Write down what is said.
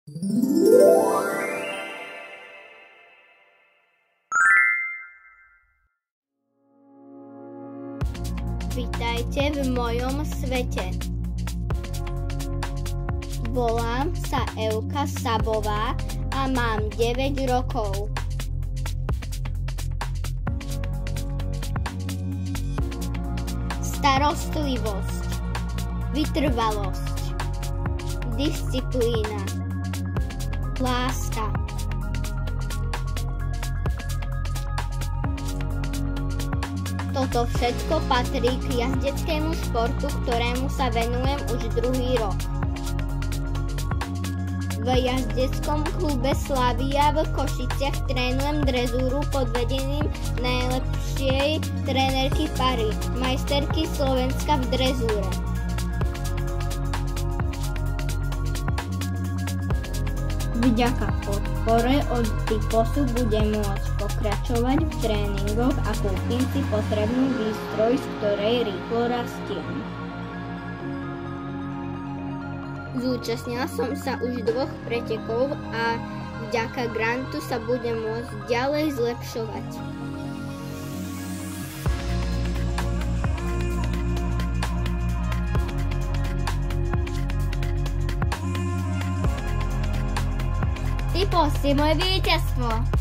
Vitajte v mojom svete. Volám sa Evka Sabová a mám 9 rokov. Starostlivosť, vytrvalosť, disciplína, láska. Toto všetko patrí k jazdeckému športu, ktorému sa venujem už druhý rok. V jazdeckom klube Slavia v Košiciach trénujem drezúru pod vedením najlepšej trénerky Pary, majsterky Slovenska v drezúre. Vďaka podpore od Typosu budem môcť pokračovať v tréningoch a kúpim si potrebnú výstroj, z ktorej rýchlo rastiem. Zúčastnila som sa už 2 pretekov a vďaka grantu sa budem môcť ďalej zlepšovať. Typos je moje víťazstvo!